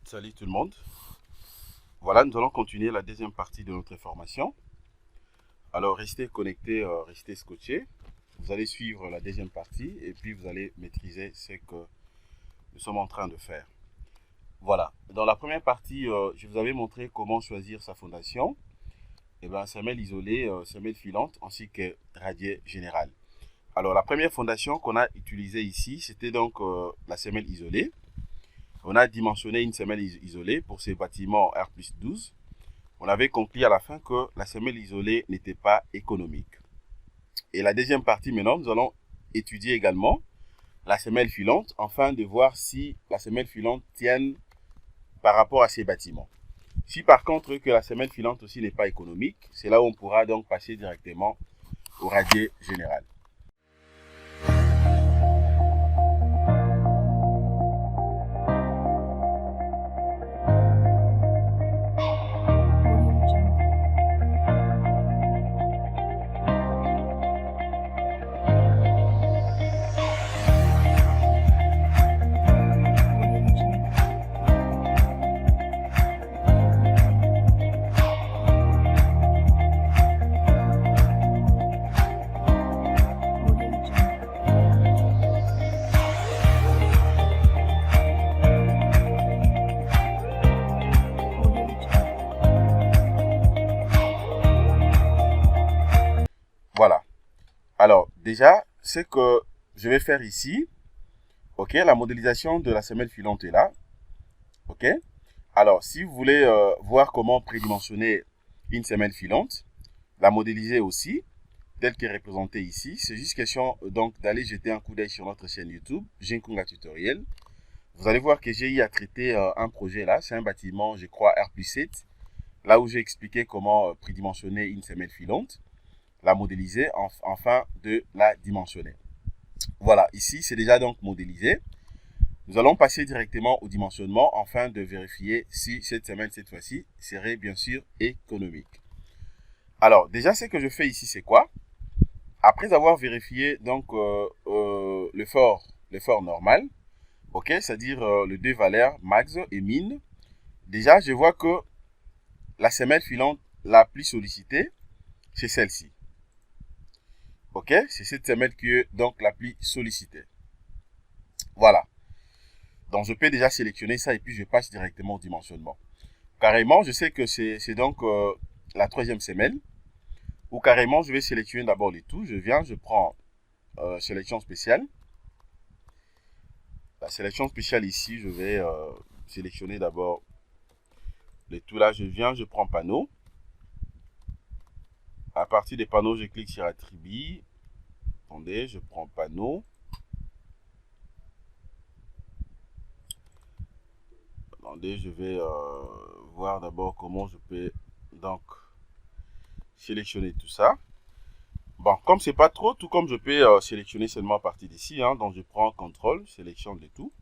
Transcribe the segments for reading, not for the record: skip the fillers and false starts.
Salut tout le monde. Voilà, nous allons continuer la deuxième partie de notre formation. Alors, restez connectés, restez scotchés. Vous allez suivre la deuxième partie et puis vous allez maîtriser ce que nous sommes en train de faire. Voilà, dans la première partie, je vous avais montré comment choisir sa fondation. Semelle isolée, semelle filante ainsi que radier général. Alors, la première fondation qu'on a utilisée ici, c'était donc la semelle isolée. On a dimensionné une semelle isolée pour ces bâtiments R+12. On avait conclu à la fin que la semelle isolée n'était pas économique. Et la deuxième partie maintenant, nous allons étudier également la semelle filante afin de voir si la semelle filante tient par rapport à ces bâtiments. Si par contre que la semelle filante aussi n'est pas économique, c'est là où on pourra donc passer directement au radier général. Voilà. Alors, déjà, ce que je vais faire ici, ok, la modélisation de la semelle filante est là, ok. Alors, si vous voulez voir comment prédimensionner une semelle filante, la modéliser aussi, telle qu'elle est représentée ici, c'est juste question donc d'aller jeter un coup d'œil sur notre chaîne YouTube, Jinkunga Tutoriel. Vous allez voir que j'ai eu à traiter un projet là, c'est un bâtiment, je crois, R+7, là où j'ai expliqué comment prédimensionner une semelle filante, la modéliser, enfin de la dimensionner. Voilà, ici c'est déjà donc modélisé. Nous allons passer directement au dimensionnement afin de vérifier si cette semaine, cette fois-ci, serait bien sûr économique. Alors, déjà, ce que je fais ici, c'est quoi? Après avoir vérifié donc l'effort normal, ok, c'est-à-dire les deux valeurs max et min, déjà, je vois que la semelle filante la plus sollicitée, c'est celle-ci. Ok, c'est cette semelle qui est donc la plus sollicitée. Voilà. Donc, je peux déjà sélectionner ça et puis je passe directement au dimensionnement. Carrément, je sais que c'est donc la troisième semelle. Ou carrément, je vais sélectionner d'abord les tout. Je viens, je prends sélection spéciale. La sélection spéciale ici, je vais sélectionner d'abord les tout là. Je viens, je prends panneau. À partir des panneaux, je clique sur attribut. Attendez, je prends panneau. Attendez, je vais voir d'abord comment je peux donc sélectionner tout ça. Bon, comme c'est pas trop, tout comme je peux sélectionner seulement à partir d'ici, hein, donc je prends CTRL, sélectionne le tout.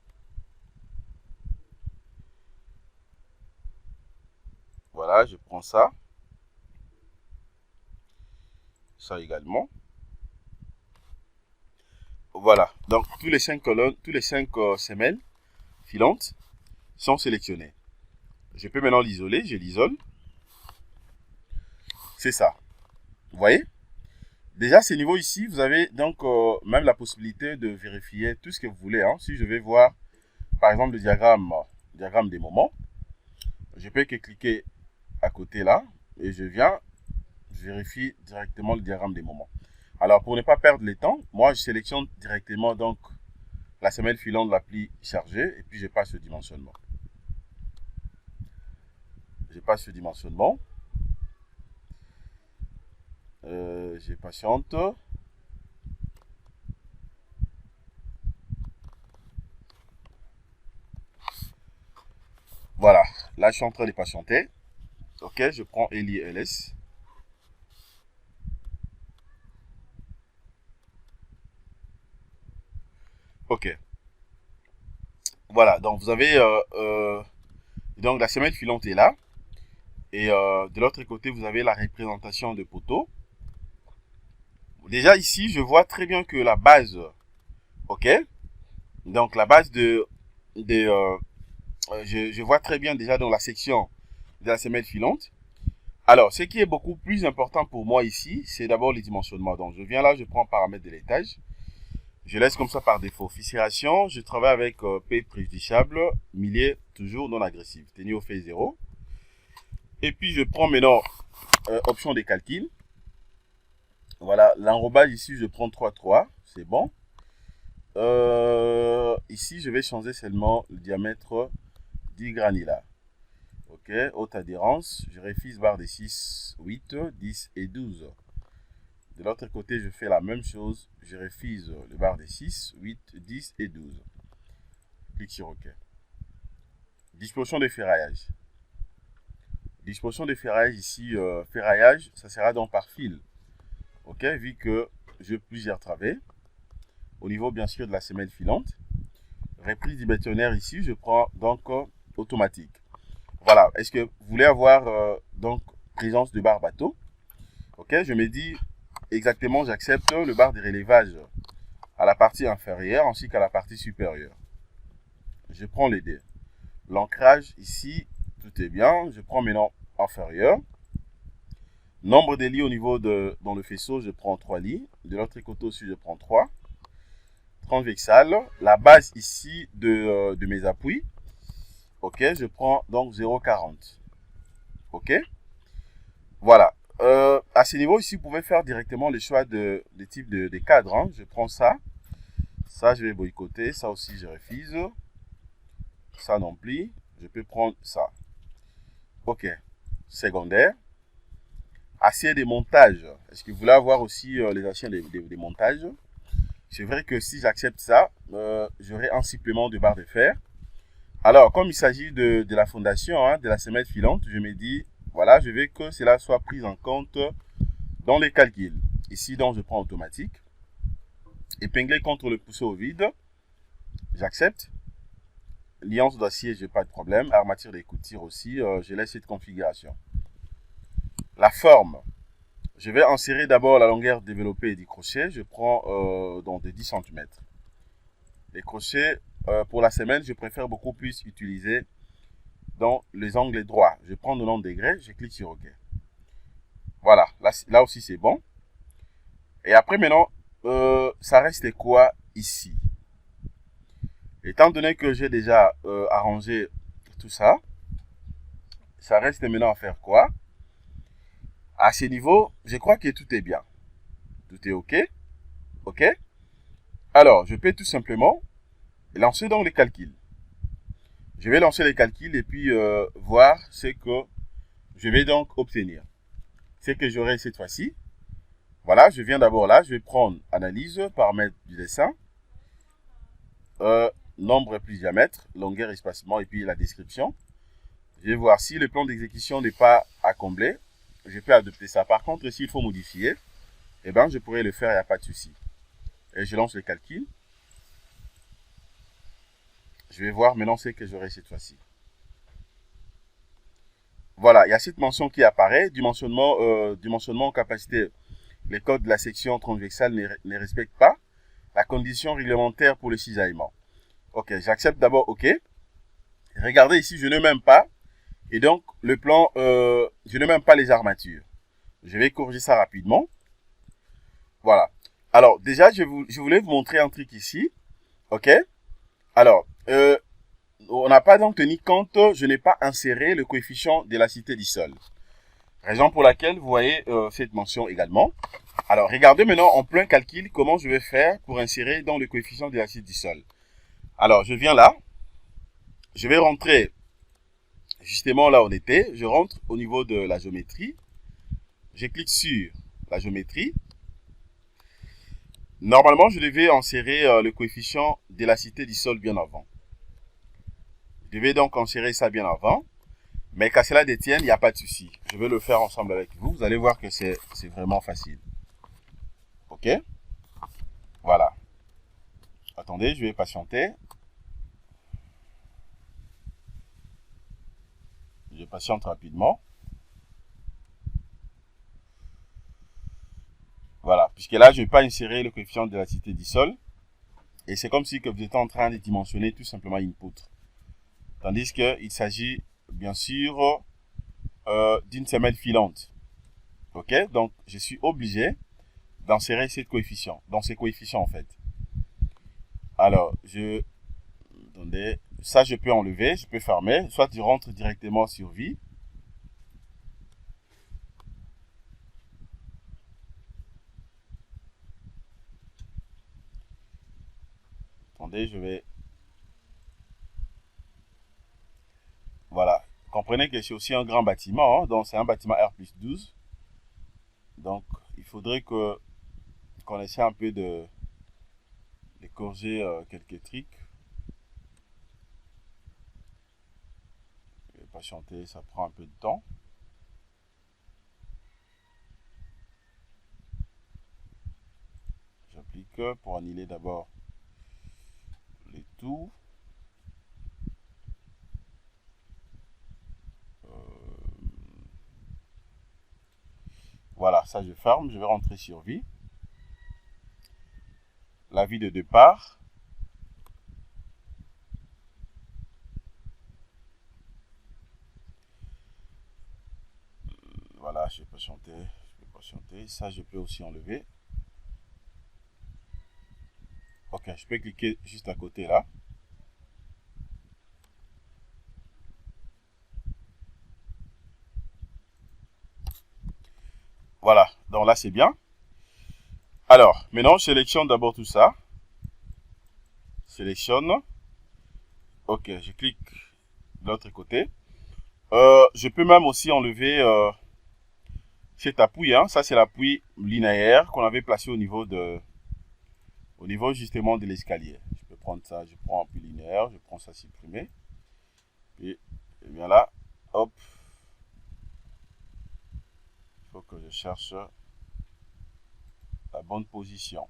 Voilà, je prends ça. Ça également. Voilà, donc tous les 5 colonnes, tous les 5 semelles filantes sont sélectionnées. Je peux maintenant l'isoler, je l'isole. C'est ça. Vous voyez? Déjà, ce niveau ici, vous avez donc même la possibilité de vérifier tout ce que vous voulez. Hein. Si je vais voir, par exemple, le diagramme des moments, je peux que cliquer à côté là, et je viens, je vérifie directement le diagramme des moments. Alors, pour ne pas perdre le temps, moi, je sélectionne directement donc la semelle filante la plus chargée, et puis je passe au dimensionnement. Je passe au dimensionnement. Je patiente. Voilà, là je suis en train de patienter. Ok, je prends LILS. Ok. Voilà, donc vous avez donc la semelle filante est là. Et de l'autre côté, vous avez la représentation de poteaux. Déjà ici, je vois très bien que la base, ok, donc la base de je vois très bien déjà dans la section de la semelle filante. Alors, ce qui est beaucoup plus important pour moi ici, c'est d'abord les dimensionnements. Donc, je viens là, je prends paramètre de l'étage. Je laisse comme ça par défaut. Fissuration, je travaille avec P préjudiciable, millier, toujours non agressif. Tenue au fait 0. Et puis, je prends maintenant option de calcul. Voilà, l'enrobage ici, je prends 3,3. C'est bon. Ici, je vais changer seulement le diamètre du granulat. Ok, haute adhérence, je réfise barre de 6, 8, 10 et 12. De l'autre côté, je fais la même chose. Je réfise le barre de 6, 8, 10 et 12. Clique sur OK. Disposition de ferraillage. Disposition de ferraillage ici, ferraillage, ça sera donc par fil. Ok, vu que j'ai plusieurs travées. Au niveau bien sûr de la semelle filante. Reprise du bétonnaire ici, je prends donc automatique. Voilà, est-ce que vous voulez avoir donc présence de barre bateau? Ok, je me dis exactement, j'accepte le barre de relevage à la partie inférieure ainsi qu'à la partie supérieure. Je prends les dés. L'ancrage ici, tout est bien. Je prends maintenant inférieur. Nombre de lits au niveau dans le faisceau, je prends 3 lits. De l'autre côté aussi, je prends 3. Transversal. La base ici de mes appuis. Ok, je prends donc 0,40. Ok. Voilà. À ce niveau ici, vous pouvez faire directement le choix de type de cadre. Hein. Je prends ça. Ça, je vais boycotter. Ça aussi, je refuse. Ça non plus. Je peux prendre ça. Ok. Secondaire. Acier de montage. Est-ce que vous voulez avoir aussi les aciers de montage? C'est vrai que si j'accepte ça, j'aurai un supplément de barre de fer. Alors, comme il s'agit de la fondation, hein, de la semelle filante, je me dis, voilà, je veux que cela soit pris en compte dans les calculs. Ici, donc, je prends automatique. Épingler contre le poussé au vide. J'accepte. Liance d'acier, je n'ai pas de problème. Armature d'écoutire aussi, je laisse cette configuration. La forme. Je vais insérer d'abord la longueur développée du crochet. Je prends donc de 10 cm. Les crochets, pour la semelle, je préfère beaucoup plus utiliser dans les angles droits. Je prends 90 degrés, je clique sur OK. Voilà, là aussi c'est bon. Et après maintenant, ça reste quoi ici? Étant donné que j'ai déjà arrangé tout ça, ça reste maintenant à faire quoi? À ce niveau, je crois que tout est bien. Tout est OK. OK. Alors, je peux tout simplement lancer donc les calculs. Je vais lancer les calculs et puis voir ce que je vais donc obtenir. Ce que j'aurai cette fois-ci. Voilà, je viens d'abord là, je vais prendre analyse, paramètres du dessin, nombre plus diamètre, longueur, espacement et puis la description. Je vais voir si le plan d'exécution n'est pas à combler. Je peux adopter ça. Par contre, s'il faut modifier, eh ben, je pourrais le faire, il n'y a pas de souci. Et je lance le calcul. Je vais voir maintenant ce que j'aurai cette fois-ci. Voilà, il y a cette mention qui apparaît. Dimensionnement en capacité. Les codes de la section transversale ne respectent pas la condition réglementaire pour le cisaillement. Ok, j'accepte d'abord OK. Regardez ici, je n'ai même pas. Et donc, le plan, je n'ai même pas les armatures. Je vais corriger ça rapidement. Voilà. Alors, déjà, je voulais vous montrer un truc ici. OK. Alors, on n'a pas donc tenu compte, je n'ai pas inséré le coefficient d'élastité du sol. Raison pour laquelle vous voyez cette mention également. Alors, regardez maintenant en plein calcul comment je vais faire pour insérer dans le coefficient d'élastité du sol. Alors, je viens là. Je vais rentrer justement là où on était. Je rentre au niveau de la géométrie. Je clique sur la géométrie. Normalement, je devais insérer le coefficient d'élasticité du sol bien avant. Je vais donc insérer ça bien avant. Mais qu'à cela détienne, il n'y a pas de souci. Je vais le faire ensemble avec vous. Vous allez voir que c'est vraiment facile. OK? Voilà. Attendez, je vais patienter. Je patiente rapidement. Voilà. Puisque là, je ne vais pas insérer le coefficient d'élasticité du sol. Et c'est comme si que vous étiez en train de dimensionner tout simplement une poutre. Tandis qu'il s'agit, bien sûr, d'une semelle filante. Ok, donc je suis obligé d'insérer ces coefficients, dans ces coefficients en fait. Alors, attendez, ça je peux enlever, je peux fermer, soit je rentre directement sur vie. Attendez, je vais... Voilà, comprenez que c'est aussi un grand bâtiment, hein, donc c'est un bâtiment R+12. Donc, il faudrait qu'on essaie un peu de corriger quelques trucs. Je vais patienter, ça prend un peu de temps. J'applique pour annuler d'abord les tout. Voilà, ça je ferme, je vais rentrer sur vie. La vie de départ. Voilà, je vais patienter. Ça, je peux aussi enlever. Ok, je peux cliquer juste à côté là. Voilà, donc là c'est bien. Alors, maintenant, je sélectionne d'abord tout ça. Sélectionne. Ok, je clique de l'autre côté. Je peux même aussi enlever cet appui. Hein. Ça, c'est l'appui linéaire qu'on avait placé au niveau justement de l'escalier. Je peux prendre ça, je prends appui linéaire, je prends ça supprimé. Et bien là, hop. Il faut que je cherche la bonne position.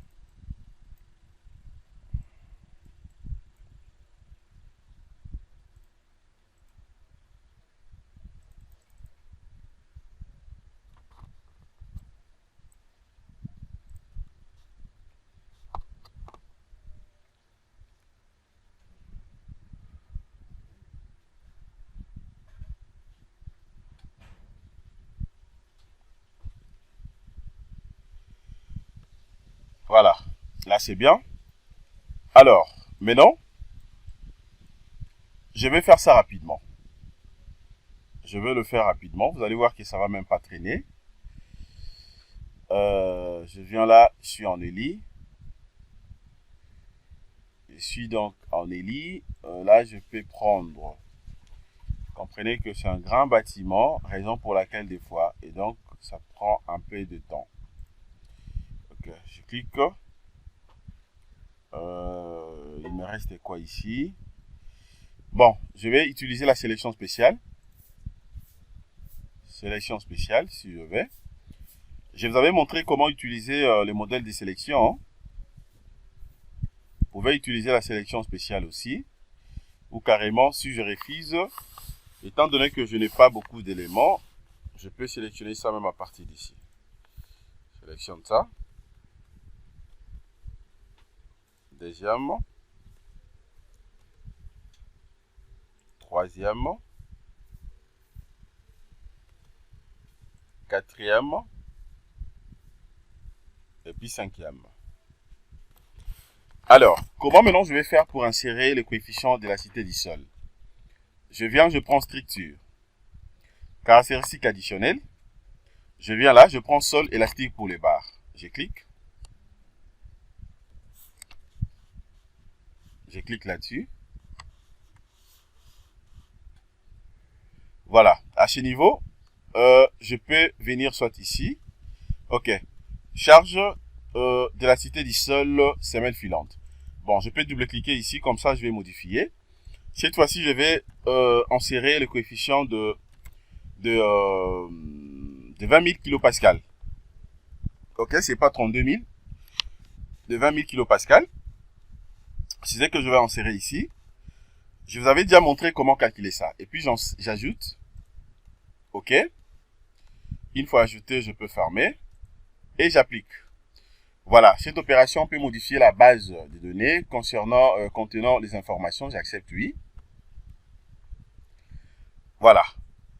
Voilà, là c'est bien. Alors, maintenant, je vais faire ça rapidement. Je vais le faire rapidement. Vous allez voir que ça va même pas traîner. Je viens là, je suis en Eli. Je suis donc en Eli. Là, je peux prendre. Comprenez que c'est un grand bâtiment, raison pour laquelle des fois, et donc ça prend un peu de temps. Ok, je clique. Il me reste quoi ici? Bon, je vais utiliser la sélection spéciale. Sélection spéciale, si je vais. Je vous avais montré comment utiliser les modèles de sélection. Hein. Vous pouvez utiliser la sélection spéciale aussi. Ou carrément, si je refuse, étant donné que je n'ai pas beaucoup d'éléments, je peux sélectionner ça même à partir d'ici. Sélectionne ça. Deuxième. Troisième. Quatrième. Et puis cinquième. Alors, comment maintenant je vais faire pour insérer les coefficients d'élasticité du sol? Je viens, je prends structure. Caractéristiques additionnelles. Je viens là, je prends sol élastique pour les barres. Je clique. Je clique là-dessus. Voilà. À ce niveau, je peux venir soit ici. Ok. Charge d'élasticité du sol, semelle filante. Bon, je peux double-cliquer ici, comme ça je vais modifier. Cette fois-ci, je vais insérer le coefficient de 20 000 kPa. Ok, c'est pas 32 000. De 20 000 kPa. C'est ce que je vais insérer ici. Je vous avais déjà montré comment calculer ça. Et puis j'ajoute. OK. Une fois ajouté, je peux fermer. Et j'applique. Voilà, cette opération peut modifier la base de données contenant les informations. J'accepte oui. Voilà.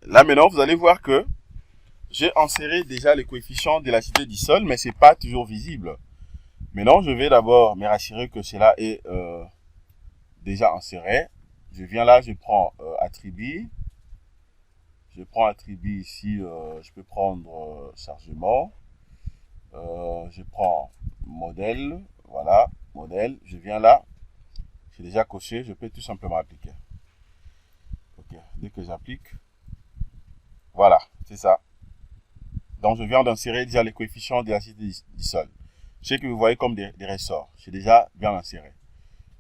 Là maintenant, vous allez voir que j'ai inséré déjà les coefficients d'élasticité du sol, mais ce n'est pas toujours visible. Maintenant, je vais d'abord me rassurer que cela est déjà inséré. Je viens là, je prends attribut. Je prends attribut ici, je peux prendre chargement. Je prends modèle, voilà, modèle. Je viens là, j'ai déjà coché, je peux tout simplement appliquer. Ok, dès que j'applique, voilà, c'est ça. Donc je viens d'insérer déjà les coefficients d'élasticité du sol. Ce que vous voyez comme des ressorts, j'ai déjà bien inséré.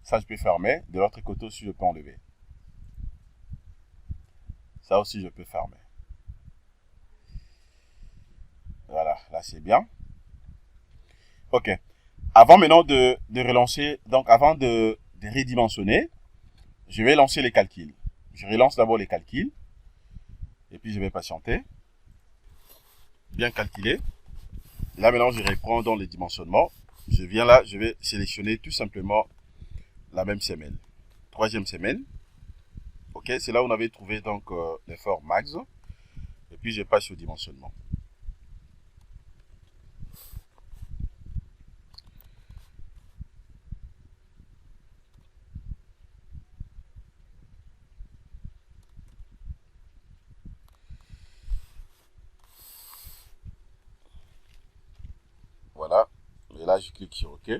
Ça, je peux fermer. De l'autre côté aussi, je peux enlever. Ça aussi, je peux fermer. Voilà, là, c'est bien. Ok. Avant maintenant de relancer, donc avant de redimensionner, je vais lancer les calculs. Je relance d'abord les calculs. Et puis, je vais patienter. Bien calculer. Là, maintenant, je reprends dans les dimensionnements. Je viens là, je vais sélectionner tout simplement la même semaine. Troisième semaine. Ok, c'est là où on avait trouvé donc l'effort max. Et puis, je passe au dimensionnement. Voilà. Et là, je clique sur OK.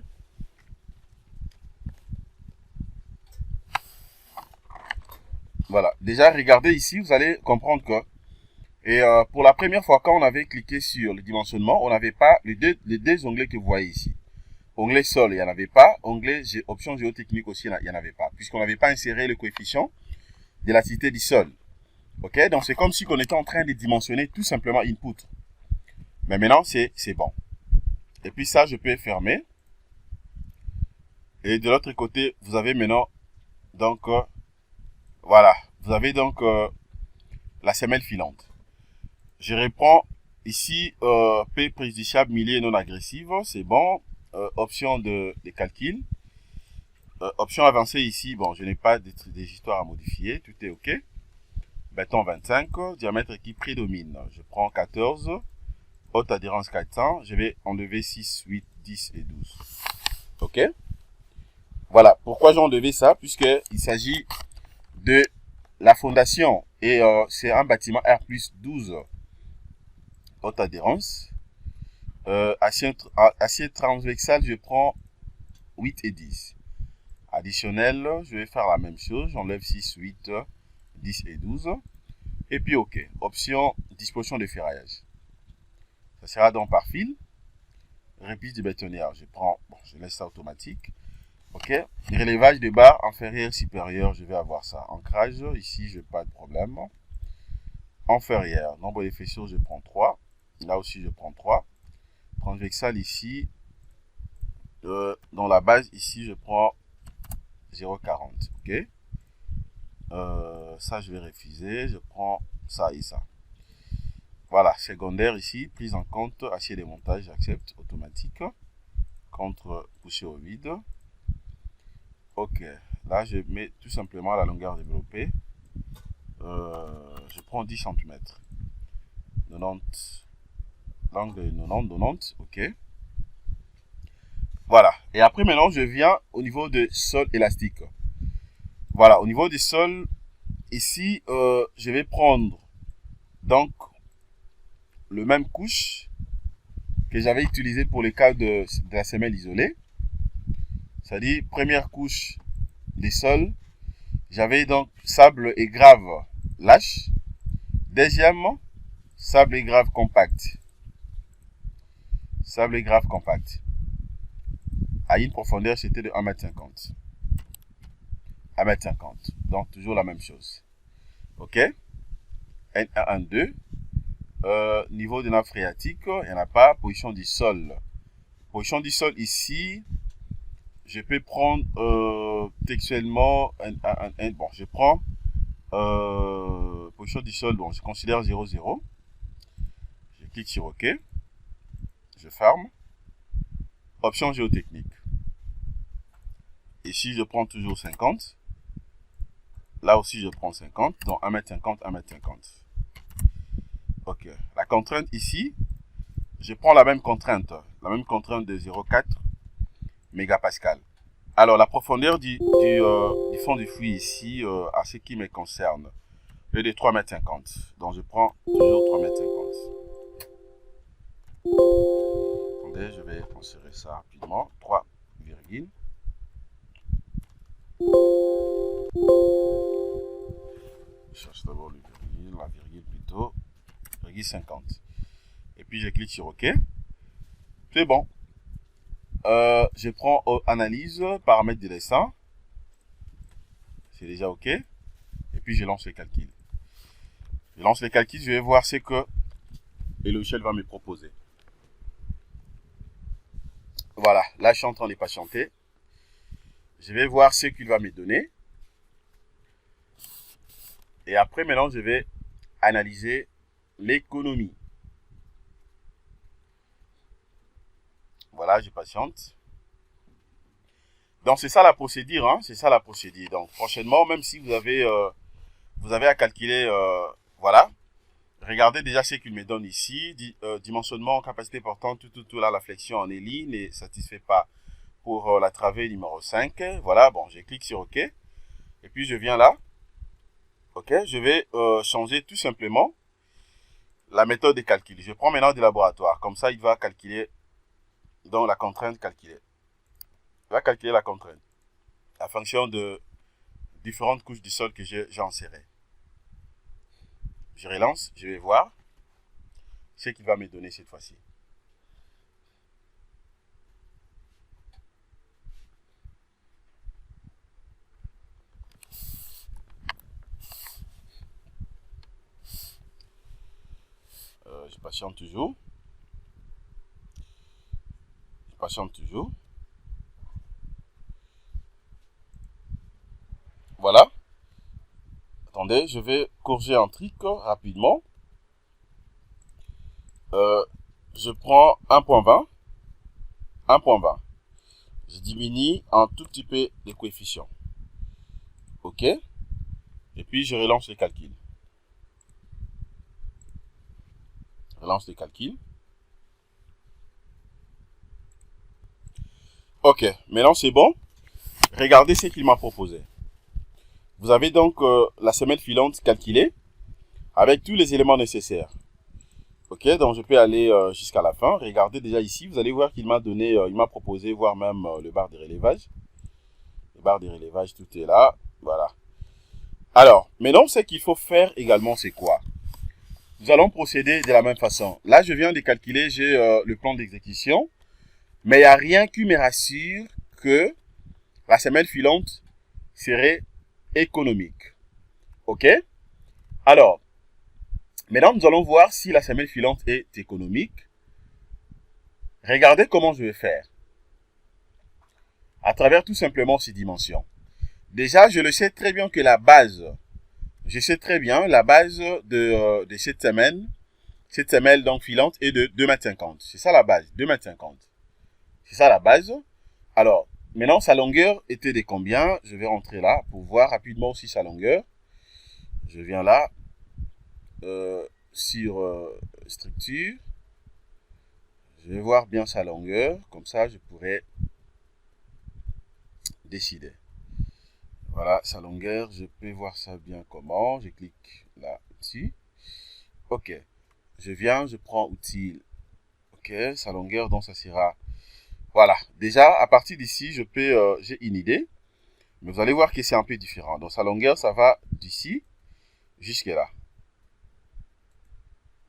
Voilà. Déjà, regardez ici, vous allez comprendre que pour la première fois, quand on avait cliqué sur le dimensionnement, on n'avait pas les deux onglets que vous voyez ici. Onglet sol, il n'y en avait pas. Onglet option géotechnique aussi, il n'y en avait pas. Puisqu'on n'avait pas inséré le coefficient d'élasticité du sol. Ok, donc c'est comme si on était en train de dimensionner tout simplement input. Mais maintenant, c'est bon. Et puis ça, je peux fermer. Et de l'autre côté, vous avez maintenant, donc, voilà. Vous avez donc la semelle filante. Je reprends ici P préjudiciable, millier non agressive. C'est bon. Option de calcul. Option avancée ici. Bon, je n'ai pas des histoires à modifier. Tout est OK. Béton 25. Diamètre qui prédomine. Je prends 14. Haute adhérence 400. Je vais enlever 6, 8, 10 et 12. OK. Voilà. Pourquoi j'ai enlevé ça? Puisqu'il s'agit de la fondation. Et c'est un bâtiment R plus 12. Haute adhérence. Acier transversal, je prends 8 et 10. Additionnel, je vais faire la même chose. J'enlève 6, 8, 10 et 12. Et puis OK. Option disposition de ferraillage. Ça sera donc par fil. Réplique de bétonnière. Je prends, bon, je laisse ça automatique. OK. Relevage de barre inférieur, supérieur, je vais avoir ça. Ancrage, ici, je n'ai pas de problème. Inférieur, nombre de faisceaux, je prends 3. Là aussi, je prends 3. Transversal ici. Dans la base, ici, je prends 0,40. OK. Ça, je vais refuser. Je prends ça et ça. Voilà, secondaire ici, prise en compte, acier démontage, j'accepte, automatique. Contre poussée au vide. OK. Là, je mets tout simplement la longueur développée. Je prends 10 cm. 90. Langue de 90, 90. OK. Voilà. Et après, maintenant, je viens au niveau de sol élastique. Voilà, au niveau du sol, ici, je vais prendre donc le même couche que j'avais utilisé pour le cas de la semelle isolée. C'est-à-dire, première couche des sols, j'avais donc sable et grave lâche. Deuxième, sable et grave compact. Sable et grave compact. À une profondeur, c'était de 1,50 m. 1,50 m. Donc, toujours la même chose. OK. N1, N2. Niveau de nappe phréatique, il n'y en a pas. Position du sol. Position du sol ici, je peux prendre textuellement bon, je prends position du sol, bon, je considère 0, 0. Je clique sur OK. Je ferme. Option géotechnique. Ici, je prends toujours 50. Là aussi, je prends 50. Donc 1,50 m, 1,50 m. Ok. La contrainte ici, je prends la même contrainte de 0,4 mégapascal. Alors, la profondeur du fond du fouille ici, à ce qui me concerne, est de 3,50 m. Donc, je prends toujours 3,50 m. Attendez, je vais insérer ça rapidement. 3, je cherche d'abord le virgule, la virgule plutôt, virgule 50. Et puis, je clique sur OK. C'est bon. Je prends analyse, paramètres de dessin. C'est déjà OK. Et puis, je lance le calcul. Je lance le calcul, je vais voir ce que le logiciel va me proposer. Voilà, là, je suis en train de patienter. Je vais voir ce qu'il va me donner. Et après, maintenant, je vais analyser l'économie. Voilà, je patiente. Donc, c'est ça la procédure, hein? C'est ça la procédure. Donc, prochainement, même si vous avez à calculer, voilà. Regardez déjà ce qu'il me donne ici. Dimensionnement, capacité portante, tout là, la flexion en élie ne satisfait pas pour la travée numéro 5. Voilà, bon, je clique sur OK. Et puis, je viens là. OK, je vais changer tout simplement la méthode de calcul. Je prends maintenant du laboratoire. Comme ça, il va calculer donc la contrainte calculée. Il va calculer la contrainte en fonction de différentes couches du sol que j'ai insérées. Je relance, je vais voir ce qu'il va me donner cette fois-ci. Je patiente toujours. Je patiente toujours. Voilà. Attendez, je vais corriger un truc rapidement. Je prends 1,20. 1,20. Je diminue un tout petit peu les coefficients. OK. Et puis, je relance les calculs. Relance les calculs. OK. Maintenant, c'est bon. Regardez ce qu'il m'a proposé. Vous avez donc la semelle filante calculée avec tous les éléments nécessaires. Ok, donc je peux aller jusqu'à la fin. Regardez déjà ici, vous allez voir qu'il m'a donné, il m'a proposé, voire même le bar de relevage. Le bar de relevage, tout est là. Voilà. Alors, maintenant, ce qu'il faut faire également, c'est quoi? Nous allons procéder de la même façon. Là, je viens de calculer, j'ai le plan d'exécution. Mais il n'y a rien qui me rassure que la semelle filante serait économique. Ok? Alors, maintenant, nous allons voir si la semelle filante est économique. Regardez comment je vais faire. À travers tout simplement ces dimensions. Déjà, je le sais très bien que la base, je sais très bien la base de cette semelle donc filante est de 2,50 m. C'est ça la base, 2,50 m. C'est ça la base. Alors, maintenant, sa longueur était de combien? Je vais rentrer là pour voir rapidement aussi sa longueur. Je viens là, sur structure. Je vais voir bien sa longueur. Comme ça, je pourrais décider. Voilà, sa longueur. Je peux voir ça bien comment. Je clique là-dessus. OK. Je viens, je prends outil. OK, sa longueur, donc ça sera... Voilà. Déjà, à partir d'ici, j'ai une idée. Mais vous allez voir que c'est un peu différent. Donc, sa longueur, ça va d'ici jusque là.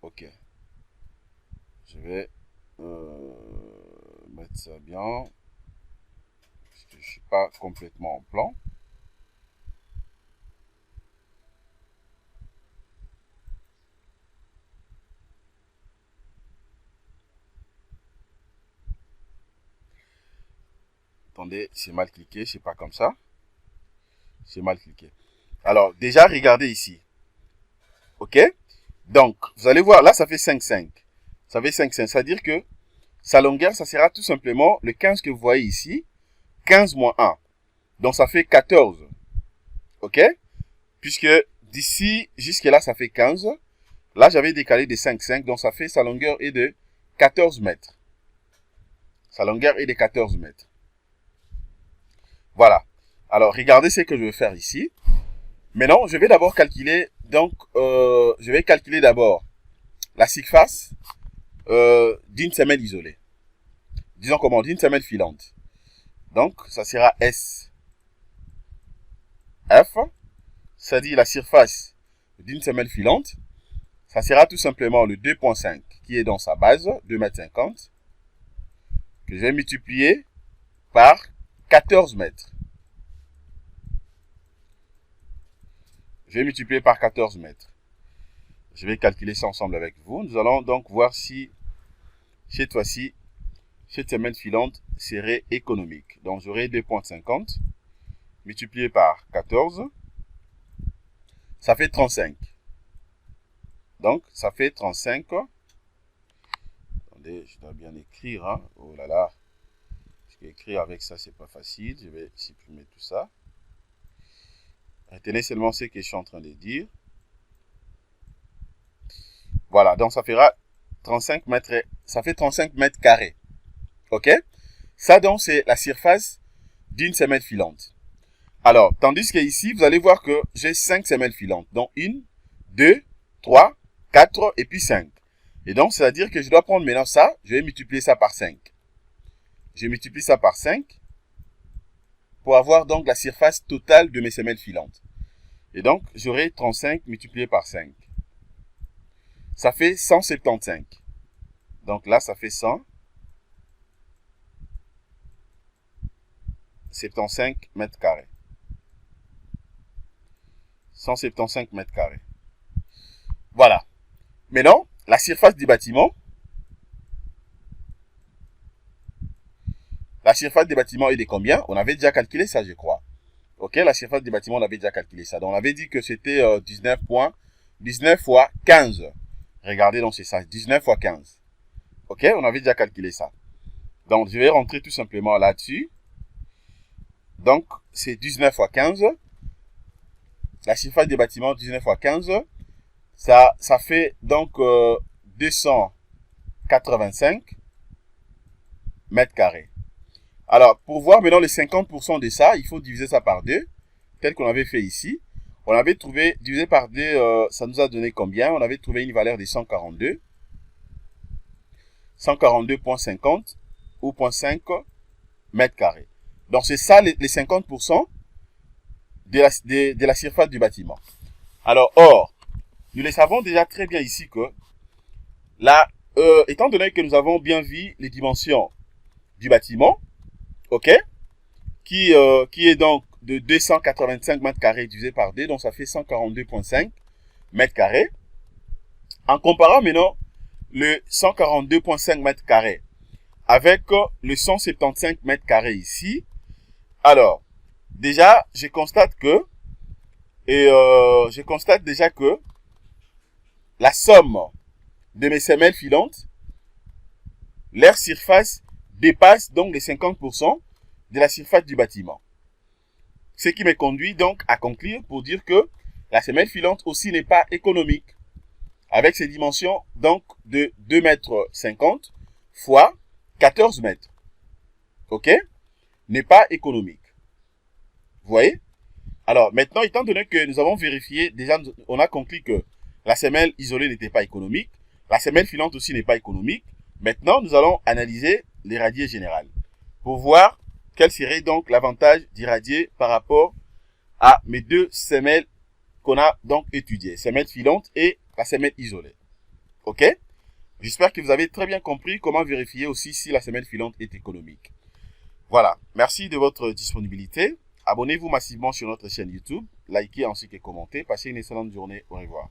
OK. Je vais mettre ça bien. Parce que je ne suis pas complètement en plan. Attendez, c'est mal cliqué, c'est pas comme ça. C'est mal cliqué. Alors, déjà, regardez ici. OK? Donc, vous allez voir, là, ça fait 5,5. Ça fait 5,5. C'est-à-dire que sa longueur, ça sera tout simplement le 15 que vous voyez ici. 15 moins 1. Donc, ça fait 14. OK? puisque d'ici jusqu'à là, ça fait 15. Là, j'avais décalé de 5, donc ça fait sa longueur est de 14 mètres. Sa longueur est de 14 mètres. Voilà. Alors, regardez ce que je vais faire ici. Maintenant, je vais d'abord calculer, donc, je vais calculer d'abord la surface d'une semelle isolée. Disons comment, d'une semelle filante. Donc, ça sera S. F, c'est-à-dire la surface d'une semelle filante. Ça sera tout simplement le 2.5 qui est dans sa base, 2,50 m, que je vais multiplier par 14 mètres. Je vais multiplier par 14 mètres. Je vais calculer ça ensemble avec vous. Nous allons donc voir si, cette fois-ci, cette semelle filante serait économique. Donc, j'aurai 2,50 multiplié par 14. Ça fait 35. Donc, ça fait 35. Attendez, je dois bien écrire. Hein. Oh là là. Parce qu'écrire avec ça, c'est pas facile. Je vais supprimer tout ça. Retenez seulement ce que je suis en train de dire. Voilà, donc ça fera 35 mètres. Ça fait 35 mètres carrés. OK? Ça, donc, c'est la surface d'une semelle filante. Alors, tandis que ici, vous allez voir que j'ai 5 semelles filantes. Donc, 1, 2, 3, 4 et puis 5. Et donc, c'est-à-dire que je dois prendre maintenant ça, je vais multiplier ça par 5. Je multiplie ça par 5 pour avoir donc la surface totale de mes semelles filantes. Et donc, j'aurai 35 multiplié par 5. Ça fait 175. Donc là, ça fait 175 mètres carrés. 175 mètres carrés. Voilà. Maintenant, la surface du bâtiment. La surface du bâtiment est de combien? On avait déjà calculé ça, je crois. Ok, la surface du bâtiment, on avait déjà calculé ça. Donc, on avait dit que c'était 19 fois 15. Regardez, donc c'est ça, 19 fois 15. Ok, on avait déjà calculé ça. Donc, je vais rentrer tout simplement là-dessus. Donc, c'est 19 fois 15. La surface du bâtiment, 19 fois 15. Ça fait donc 285 mètres carrés. Alors, pour voir maintenant les 50% de ça, il faut diviser ça par 2, tel qu'on avait fait ici. On avait trouvé, divisé par 2, ça nous a donné combien? On avait trouvé une valeur de 142. 142,50 ou 0,5 mètres carrés. Donc, c'est ça les 50% de la surface du bâtiment. Alors, or, nous le savons déjà très bien ici que, là, étant donné que nous avons bien vu les dimensions du bâtiment, ok, qui est donc de 285 mètres carrés divisé par 2, donc ça fait 142,5 mètres carrés. En comparant maintenant le 142,5 mètres carrés avec le 175 mètres carrés ici, alors, déjà, je constate déjà que la somme de mes semelles filantes, leur surface dépasse donc les 50% de la surface du bâtiment. Ce qui me conduit donc à conclure pour dire que la semelle filante aussi n'est pas économique. Avec ses dimensions donc de 2,50 m fois 14 mètres. Ok? N'est pas économique. Vous voyez? Alors maintenant, étant donné que nous avons vérifié, déjà on a conclu que la semelle isolée n'était pas économique, la semelle filante aussi n'est pas économique. Maintenant, nous allons analyser l'irradié général pour voir quel serait donc l'avantage d'irradier par rapport à mes deux semelles qu'on a donc étudiées, semelle filante et la semelle isolée. Ok? J'espère que vous avez très bien compris comment vérifier aussi si la semelle filante est économique. Voilà. Merci de votre disponibilité. Abonnez-vous massivement sur notre chaîne YouTube, likez ainsi que commentez. Passez une excellente journée. Au revoir.